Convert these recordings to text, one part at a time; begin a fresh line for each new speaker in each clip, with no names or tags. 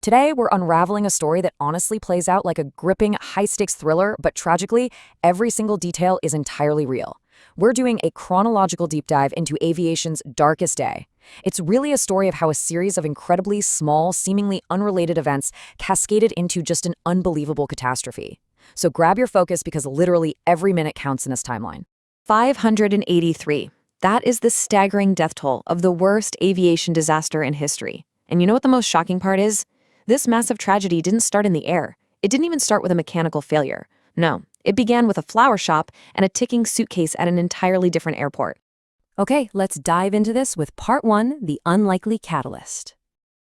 Today, we're unraveling a story that honestly plays out like a gripping, high-stakes thriller, but tragically, every single detail is entirely real. We're doing a chronological deep dive into aviation's darkest day. It's really a story of how a series of incredibly small, seemingly unrelated events cascaded into just an unbelievable catastrophe. So grab your focus because literally every minute counts in this timeline. 583. That is the staggering death toll of the worst aviation disaster in history. And you know what the most shocking part is? This massive tragedy didn't start in the air. It didn't even start with a mechanical failure. No, it began with a flower shop and a ticking suitcase at an entirely different airport. Okay, let's dive into this with part 1, the unlikely catalyst.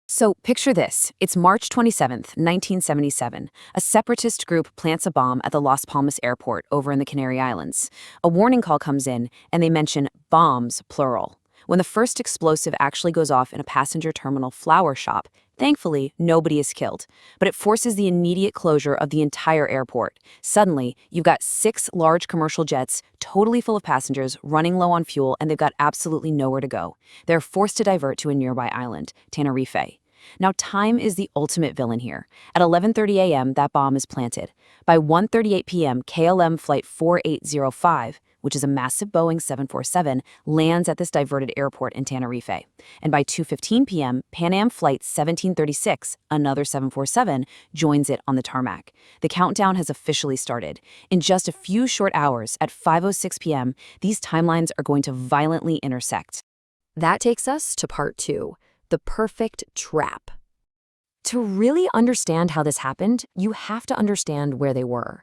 So picture this. It's March 27th, 1977. A separatist group plants a bomb at the Las Palmas airport over in the Canary Islands. A warning call comes in, and they mention bombs, plural. When the first explosive actually goes off in a passenger terminal flower shop, thankfully, nobody is killed. But it forces the immediate closure of the entire airport. Suddenly, you've got 6 large commercial jets, totally full of passengers, running low on fuel, and they've got absolutely nowhere to go. They're forced to divert to a nearby island, Tenerife. Now, time is the ultimate villain here. At 11:30 a.m., that bomb is planted. By 1:38 p.m., KLM Flight 4805, which is a massive Boeing 747, lands at this diverted airport in Tenerife. And by 2:15 p.m., Pan Am Flight 1736, another 747, joins it on the tarmac. The countdown has officially started. In just a few short hours, at 5:06 p.m., these timelines are going to violently intersect. That takes us to part 2. The perfect trap. To really understand how this happened, you have to understand where they were.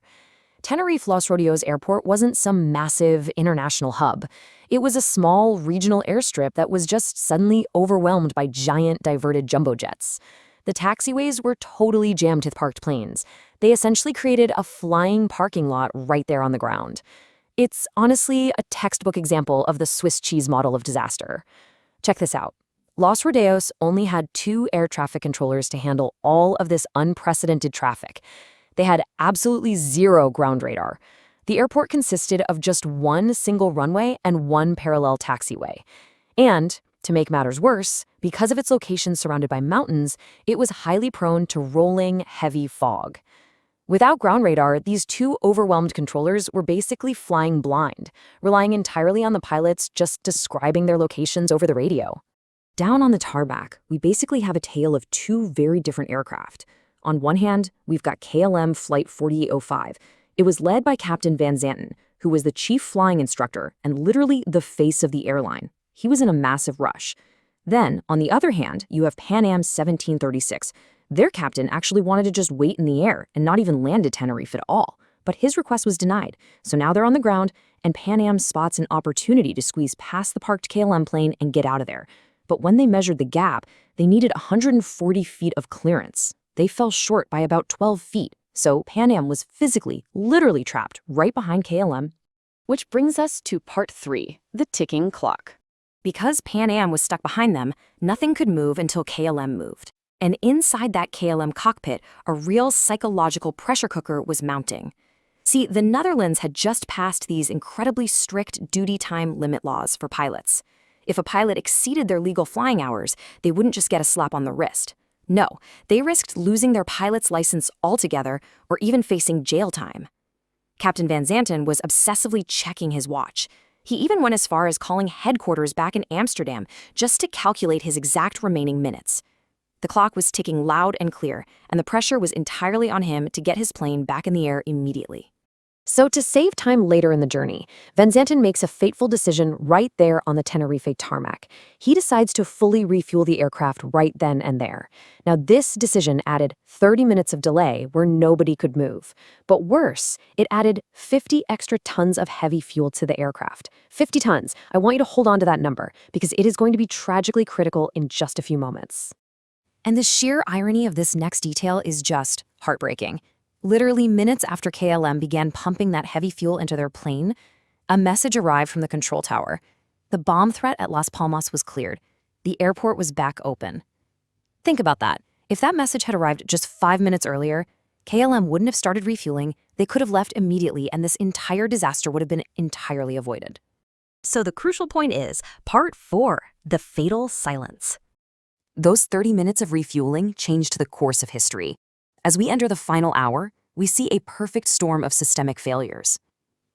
Tenerife Los Rodeos Airport wasn't some massive international hub. It was a small regional airstrip that was just suddenly overwhelmed by giant diverted jumbo jets. The taxiways were totally jammed with parked planes. They essentially created a flying parking lot right there on the ground. It's honestly a textbook example of the Swiss cheese model of disaster. Check this out. Los Rodeos only had 2 air traffic controllers to handle all of this unprecedented traffic. They had absolutely 0 ground radar. The airport consisted of just 1 single runway and 1 parallel taxiway. And, to make matters worse, because of its location surrounded by mountains, it was highly prone to rolling, heavy fog. Without ground radar, these 2 overwhelmed controllers were basically flying blind, relying entirely on the pilots just describing their locations over the radio. Down on the tarmac, we basically have a tale of 2 very different aircraft. On one hand, we've got KLM Flight 4805. It was led by Captain Van Zanten, who was the chief flying instructor and literally the face of the airline. He was in a massive rush. Then, on the other hand, you have Pan Am 1736. Their captain actually wanted to just wait in the air and not even land at Tenerife at all. But his request was denied, so now they're on the ground, and Pan Am spots an opportunity to squeeze past the parked KLM plane and get out of there. But when they measured the gap, they needed 140 feet of clearance. They fell short by about 12 feet, so Pan Am was physically, literally trapped right behind KLM. Which brings us to part 3, the ticking clock. Because Pan Am was stuck behind them, nothing could move until KLM moved. And inside that KLM cockpit, a real psychological pressure cooker was mounting. See, the Netherlands had just passed these incredibly strict duty time limit laws for pilots. If a pilot exceeded their legal flying hours, they wouldn't just get a slap on the wrist. No, they risked losing their pilot's license altogether or even facing jail time. Captain Van Zanten was obsessively checking his watch. He even went as far as calling headquarters back in Amsterdam just to calculate his exact remaining minutes. The clock was ticking loud and clear, and the pressure was entirely on him to get his plane back in the air immediately. So to save time later in the journey, Van Zanten makes a fateful decision right there on the Tenerife tarmac. He decides to fully refuel the aircraft right then and there. Now, this decision added 30 minutes of delay where nobody could move. But worse, it added 50 extra tons of heavy fuel to the aircraft. 50 tons. I want you to hold on to that number because it is going to be tragically critical in just a few moments. And the sheer irony of this next detail is just heartbreaking. Literally minutes after KLM began pumping that heavy fuel into their plane, a message arrived from the control tower. The bomb threat at Las Palmas was cleared. The airport was back open. Think about that. If that message had arrived just 5 minutes earlier, KLM wouldn't have started refueling, they could have left immediately, and this entire disaster would have been entirely avoided. So the crucial point is, part 4, the fatal silence. Those 30 minutes of refueling changed the course of history. As we enter the final hour, we see a perfect storm of systemic failures.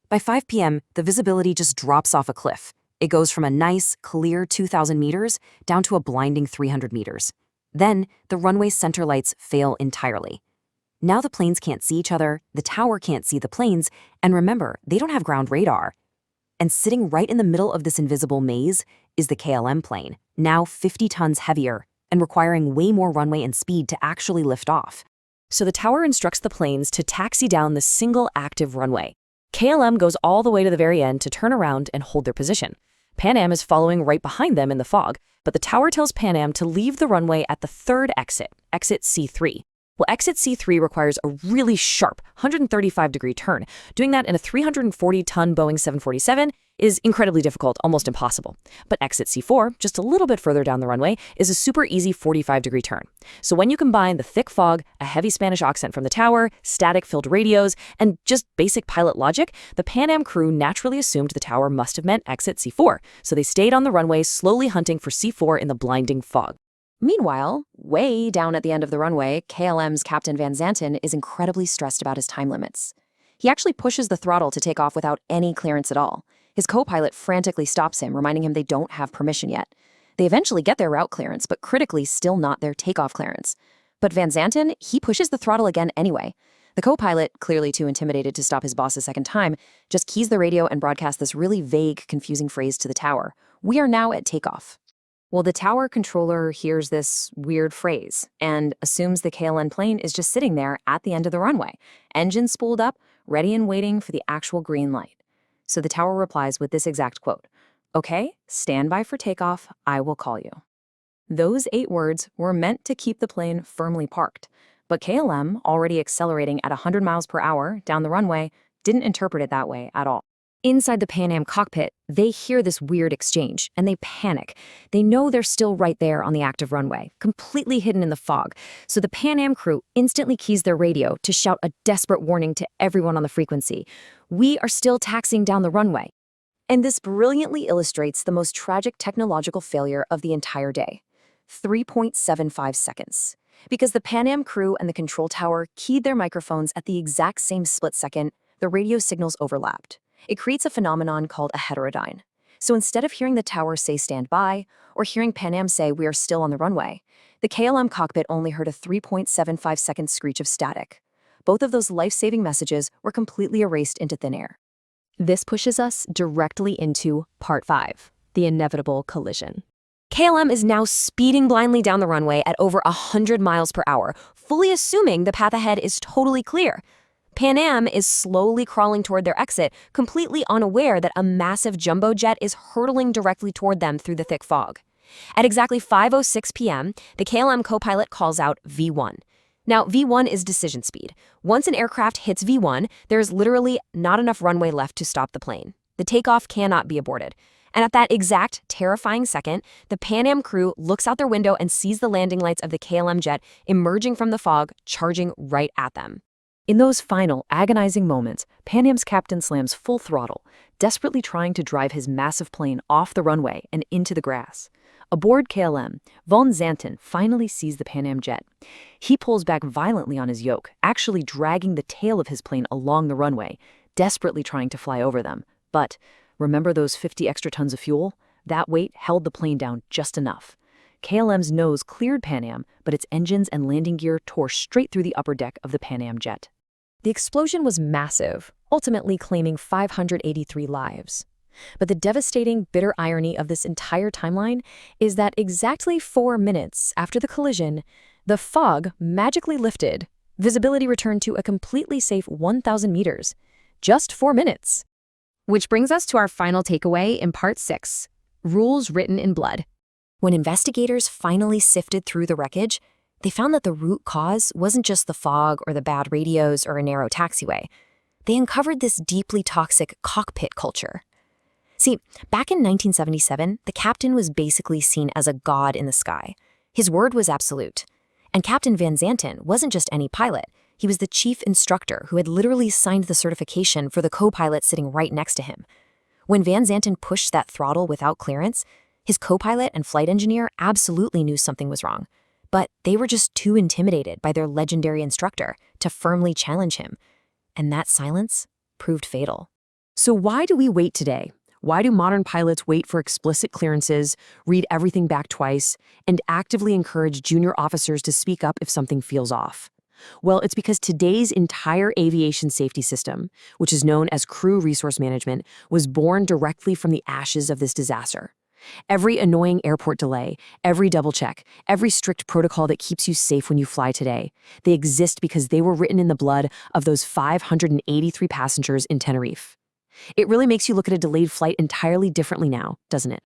By 5 p.m., the visibility just drops off a cliff. It goes from a nice, clear 2,000 meters down to a blinding 300 meters. Then, the runway's center lights fail entirely. Now the planes can't see each other, the tower can't see the planes, and remember, they don't have ground radar. And sitting right in the middle of this invisible maze is the KLM plane, now 50 tons heavier and requiring way more runway and speed to actually lift off. So the tower instructs the planes to taxi down the single active runway. KLM goes all the way to the very end to turn around and hold their position. Pan Am is following right behind them in the fog, but the tower tells Pan Am to leave the runway at the third exit, exit C3. Well, exit C3 requires a really sharp 135-degree turn. Doing that in a 340-ton Boeing 747 is incredibly difficult, almost impossible. But exit C4, just a little bit further down the runway, is a super easy 45-degree turn. So when you combine the thick fog, a heavy Spanish accent from the tower, static-filled radios, and just basic pilot logic, the Pan Am crew naturally assumed the tower must have meant exit C4, so they stayed on the runway slowly hunting for C4 in the blinding fog. Meanwhile, way down at the end of the runway, KLM's Captain Van Zanten is incredibly stressed about his time limits. He actually pushes the throttle to take off without any clearance at all. His co-pilot frantically stops him, reminding him they don't have permission yet. They eventually get their route clearance, but critically still not their takeoff clearance. But Van Zanten, he pushes the throttle again anyway. The co-pilot, clearly too intimidated to stop his boss a second time, just keys the radio and broadcasts this really vague, confusing phrase to the tower. "We are now at takeoff." Well, the tower controller hears this weird phrase and assumes the KLM plane is just sitting there at the end of the runway, engines spooled up, ready and waiting for the actual green light. So the tower replies with this exact quote, "Okay, stand by for takeoff, I will call you." Those 8 words were meant to keep the plane firmly parked, but KLM, already accelerating at 100 miles per hour down the runway, didn't interpret it that way at all. Inside the Pan Am cockpit, they hear this weird exchange, and they panic. They know they're still right there on the active runway, completely hidden in the fog, so the Pan Am crew instantly keys their radio to shout a desperate warning to everyone on the frequency. "We are still taxiing down the runway." And this brilliantly illustrates the most tragic technological failure of the entire day. 3.75 seconds. Because the Pan Am crew and the control tower keyed their microphones at the exact same split second, the radio signals overlapped. It creates a phenomenon called a heterodyne. So instead of hearing the tower say "stand by," or hearing Pan Am say "we are still on the runway," the KLM cockpit only heard a 3.75-second screech of static. Both of those life-saving messages were completely erased into thin air. This pushes us directly into Part 5, the inevitable collision. KLM is now speeding blindly down the runway at over 100 miles per hour, fully assuming the path ahead is totally clear. Pan Am is slowly crawling toward their exit, completely unaware that a massive jumbo jet is hurtling directly toward them through the thick fog. At exactly 5:06 p.m., the KLM co-pilot calls out V1. Now, V1 is decision speed. Once an aircraft hits V1, there is literally not enough runway left to stop the plane. The takeoff cannot be aborted. And at that exact, terrifying second, the Pan Am crew looks out their window and sees the landing lights of the KLM jet emerging from the fog, charging right at them. In those final, agonizing moments, Pan Am's captain slams full throttle, desperately trying to drive his massive plane off the runway and into the grass. Aboard KLM, Van Zanten finally sees the Pan Am jet. He pulls back violently on his yoke, actually dragging the tail of his plane along the runway, desperately trying to fly over them. But remember those 50 extra tons of fuel? That weight held the plane down just enough. KLM's nose cleared Pan Am, but its engines and landing gear tore straight through the upper deck of the Pan Am jet. The explosion was massive, ultimately claiming 583 lives. But the devastating, bitter irony of this entire timeline is that exactly 4 minutes after the collision, the fog magically lifted. Visibility returned to a completely safe 1,000 meters. Just 4 minutes. Which brings us to our final takeaway in Part 6, Rules Written in Blood. When investigators finally sifted through the wreckage, they found that the root cause wasn't just the fog or the bad radios or a narrow taxiway. They uncovered this deeply toxic cockpit culture. See, back in 1977, the captain was basically seen as a god in the sky. His word was absolute. And Captain Van Zanten wasn't just any pilot. He was the chief instructor who had literally signed the certification for the co-pilot sitting right next to him. When Van Zanten pushed that throttle without clearance, His co-pilot and flight engineer absolutely knew something was wrong, but they were just too intimidated by their legendary instructor to firmly challenge him. And that silence proved fatal.
So why do we wait today? Why do modern pilots wait for explicit clearances, read everything back twice, and actively encourage junior officers to speak up if something feels off? Well, it's because today's entire aviation safety system, which is known as crew resource management, was born directly from the ashes of this disaster. Every annoying airport delay, every double check, every strict protocol that keeps you safe when you fly today, they exist because they were written in the blood of those 583 passengers in Tenerife. It really makes you look at a delayed flight entirely differently now, doesn't it?